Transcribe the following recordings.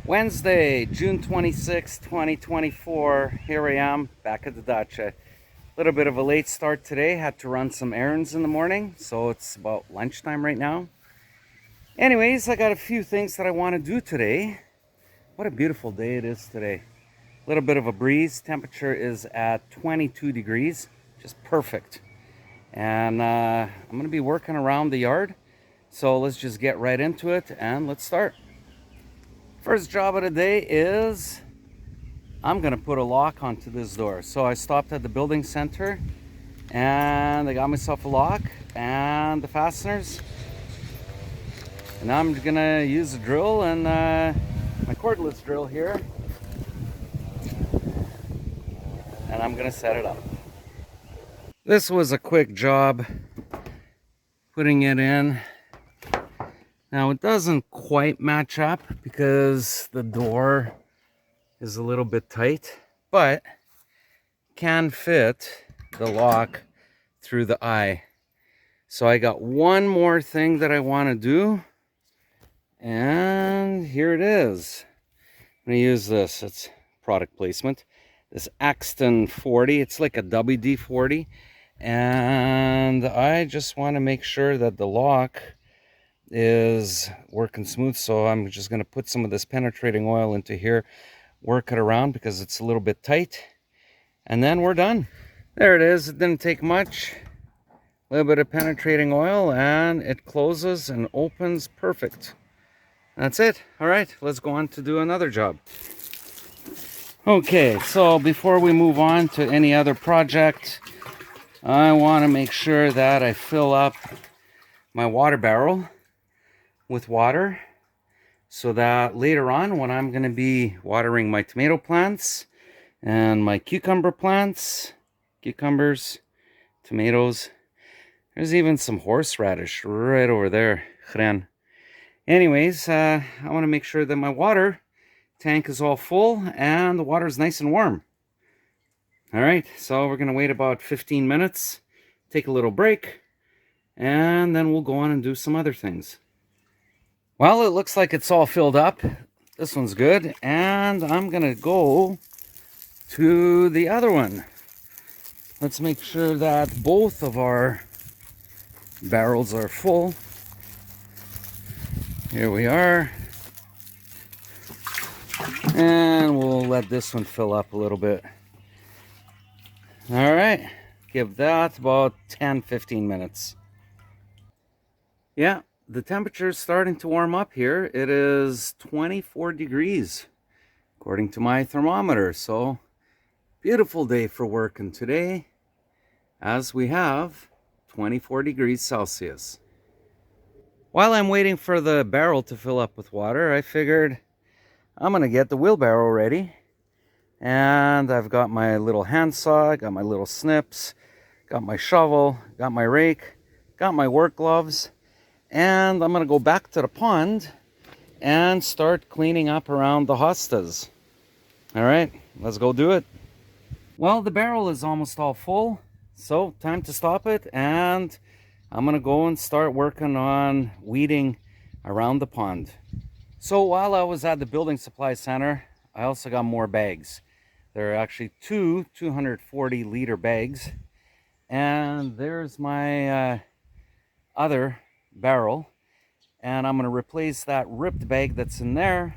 Wednesday, June 26, 2024. Here I am, back at the dacha. A little bit of a late start today. Had to run some errands in the morning, so it's about lunchtime right now. Anyways, I got a few things that I want to do today. What a beautiful day it is today. A little bit of a breeze. Temperature is at 22 degrees, just perfect. And I'm going to be working around the yard. So let's just get right into it and let's start. First job of the day is I'm gonna put a lock onto this door. So I stopped at the building center and I got myself a lock and the fasteners. And now I'm gonna use a drill and my cordless drill here. And I'm gonna set it up. This was a quick job putting it in. Now it doesn't quite match up because the door is a little bit tight, but can fit the lock through the eye. So I got one more thing that I want to do, and here it is. I'm going to use this. It's product placement. This Axton 40. It's like a WD-40, and I just want to make sure that the lock is working smooth. So I'm just going to put some of this penetrating oil into here, work it around because it's a little bit tight, and then we're done. There it is. It didn't take much. A little bit of penetrating oil and it closes and opens perfect. That's it. All right, let's go on to do another job. Okay, so before we move on to any other project, I want to make sure that I fill up my water barrel with water so that later on when I'm going to be watering my tomato plants and my cucumber plants, cucumbers, tomatoes, there's even some horseradish right over there. Anyways, I want to make sure that my water tank is all full and the water is nice and warm. All right, so we're going to wait about 15 minutes, take a little break, and then we'll go on and do some other things. Well, it looks like it's all filled up. This one's good. And I'm going to go to the other one. Let's make sure that both of our barrels are full. Here we are. And we'll let this one fill up a little bit. All right. Give that about 10-15 minutes. Yeah. The temperature is starting to warm up here. It is 24 degrees, according to my thermometer. So, beautiful day for working today, as we have 24 degrees Celsius. While I'm waiting for the barrel to fill up with water, I figured I'm going to get the wheelbarrow ready. And I've got my little handsaw, got my little snips, got my shovel, got my rake, got my work gloves. And I'm going to go back to the pond and start cleaning up around the hostas. All right, let's go do it. Well, the barrel is almost all full, so time to stop it. And I'm going to go and start working on weeding around the pond. So while I was at the building supply center, I also got more bags. There are actually two 240-liter bags. And there's my other barrel, and I'm going to replace that ripped bag that's in there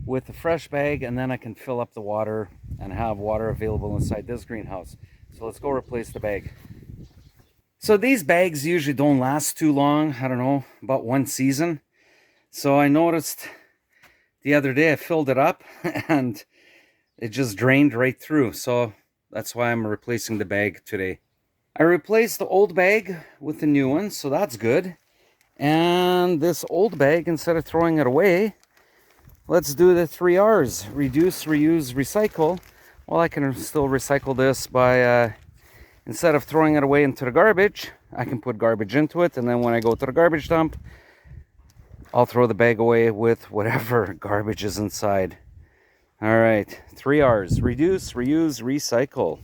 with a fresh bag, and then I can fill up the water and have water available inside this greenhouse. So let's go replace the bag. So these bags usually don't last too long. I don't know, about one season. So I noticed the other day I filled it up and it just drained right through. So that's why I'm replacing the bag today. I replaced the old bag with the new one, so that's good. And this old bag, instead of throwing it away, let's do the 3 R's. Reduce, reuse, recycle. Well, I can still recycle this by, instead of throwing it away into the garbage, I can put garbage into it. And then when I go to the garbage dump, I'll throw the bag away with whatever garbage is inside. All right, 3 R's. Reduce, reuse, recycle.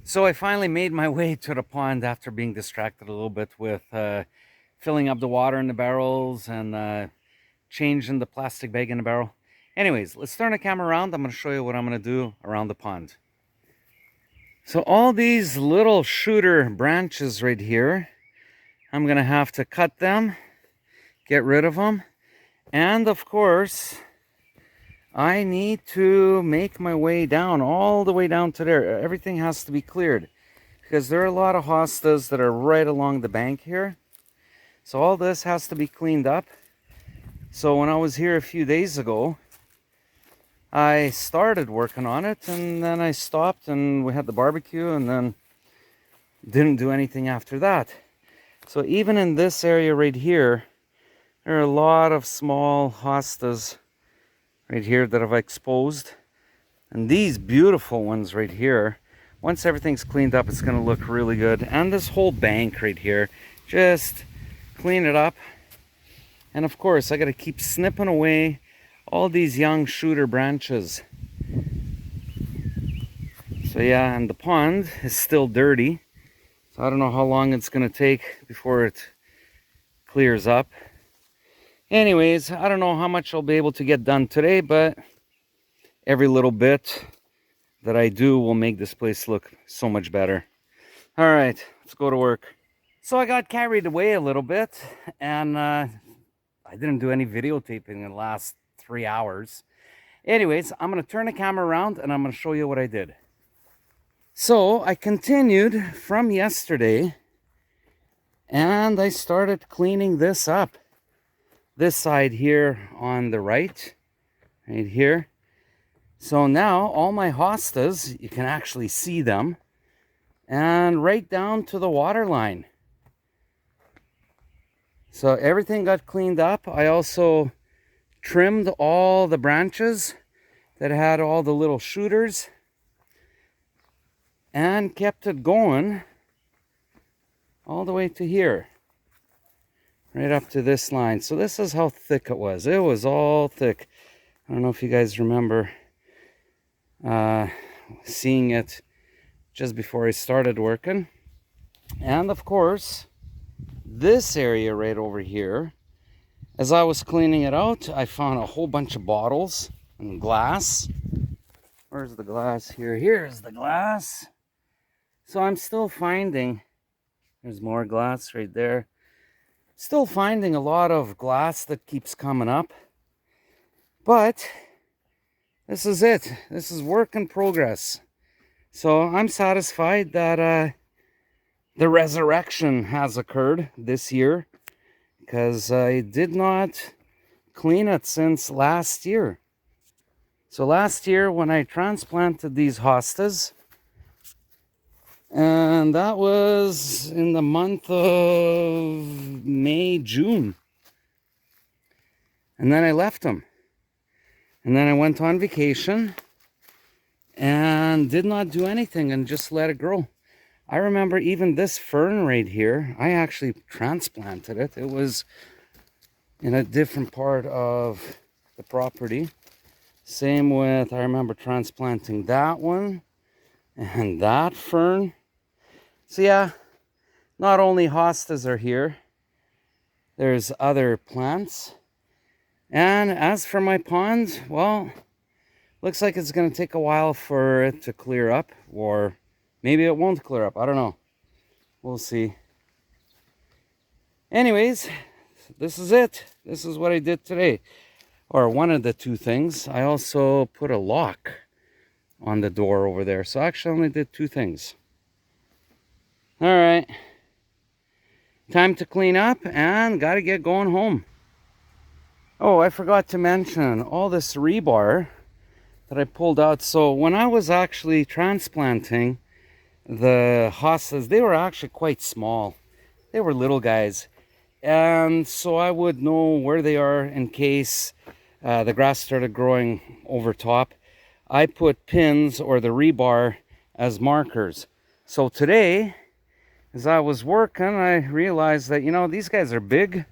So I finally made my way to the pond after being distracted a little bit with filling up the water in the barrels and changing the plastic bag in the barrel. Anyways, let's turn the camera around. I'm going to show you what I'm going to do around the pond. So all these little shooter branches right here, I'm going to have to cut them, get rid of them. And of course, I need to make my way down, all the way down to there. Everything has to be cleared because there are a lot of hostas that are right along the bank here. So all this has to be cleaned up. So when I was here a few days ago, I started working on it and then I stopped and we had the barbecue and then didn't do anything after that. So even in this area right here, there are a lot of small hostas right here that I've exposed. And these beautiful ones right here, once everything's cleaned up, it's going to look really good. And this whole bank right here, just clean it up. And of course, I got to keep snipping away all these young shooter branches. So yeah, and the pond is still dirty. So I don't know how long it's going to take before it clears up. Anyways, I don't know how much I'll be able to get done today, but every little bit that I do will make this place look so much better. All right, let's go to work. So I got carried away a little bit, and I didn't do any videotaping in the last 3 hours. Anyways, I'm going to turn the camera around, and I'm going to show you what I did. So I continued from yesterday, and I started cleaning this up. This side here on the right here. So now all my hostas, you can actually see them, and right down to the water line. So everything got cleaned up. I also trimmed all the branches that had all the little shooters and kept it going all the way to here. Right up to this line. So this is how thick it was. It was all thick. I don't know if you guys remember seeing it just before I started working. And of course, this area right over here, as I was cleaning it out, I found a whole bunch of bottles and glass. Where's the glass here? Here's the glass. So I'm still finding, there's more glass right there. Still finding a lot of glass that keeps coming up. But this is it. This is work in progress. So I'm satisfied that the resurrection has occurred this year, because I did not clean it since last year. So last year when I transplanted these hostas, and that was in the month of May, June. And then I left them. And then I went on vacation and did not do anything and just let it grow. I remember even this fern right here, I actually transplanted it. It was in a different part of the property. Same with, I remember transplanting that one and that fern. So yeah, not only hostas are here, there's other plants. And as for my pond, well, looks like it's going to take a while for it to clear up, or maybe it won't clear up. I don't know. We'll see. Anyways, this is it. This is what I did today. Or one of the two things. I also put a lock on the door over there. So actually I only did two things. All right, time to clean up and got to get going home. Oh, I forgot to mention all this rebar that I pulled out. So when I was actually transplanting the hostas, they were actually quite small. They were little guys. And so I would know where they are in case the grass started growing over top. I put pins or the rebar as markers. So today, as I was working, I realized that, you know, these guys are big.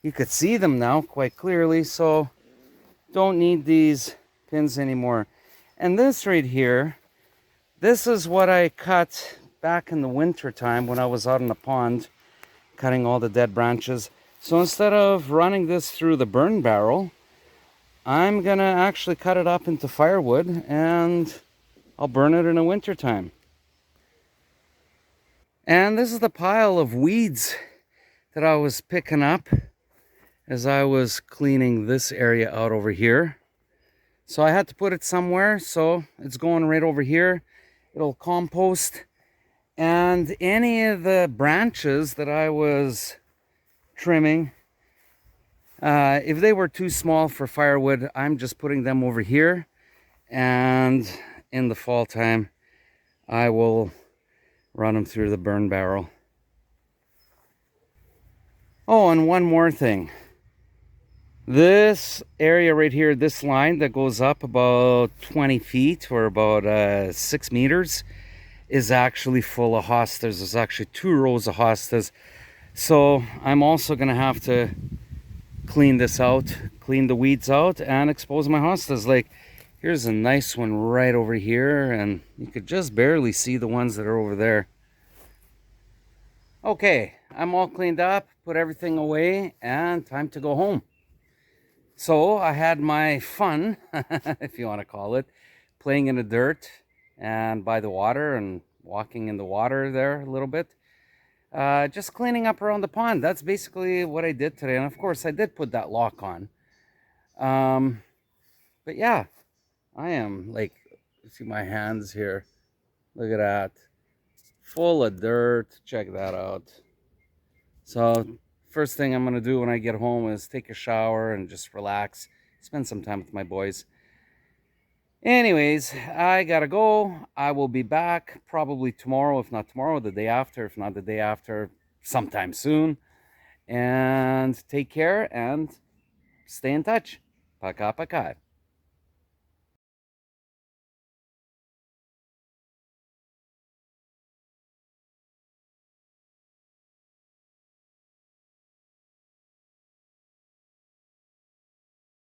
You could see them now quite clearly, so don't need these pins anymore. And this right here, this is what I cut back in the winter time when I was out in the pond cutting all the dead branches. So instead of running this through the burn barrel, I'm gonna actually cut it up into firewood and I'll burn it in the wintertime. And this is the pile of weeds that I was picking up as I was cleaning this area out over here. So I had to put it somewhere, so it's going right over here. It'll compost. And any of the branches that I was trimming, if they were too small for firewood, I'm just putting them over here. And in the fall time, I will run them through the burn barrel. Oh, and one more thing. This area right here, this line that goes up about 20 feet or about 6 meters, is actually full of hostas. There's actually 2 rows of hostas. So I'm also going to have to clean this out, clean the weeds out, and expose my hostas. Like, here's a nice one right over here, and you could just barely see the ones that are over there. Okay, I'm all cleaned up, put everything away, and time to go home. So I had my fun, if you want to call it, playing in the dirt and by the water and walking in the water there a little bit. Just cleaning up around the pond. That's basically what I did today. And of course, I did put that lock on. But yeah, I am like, see my hands here. Look at that. Full of dirt. Check that out. So first thing I'm going to do when I get home is take a shower and just relax. Spend some time with my boys. Anyways, I gotta go. I will be back probably tomorrow, if not tomorrow, the day after, if not the day after, sometime soon. And take care and stay in touch. Пока-пока.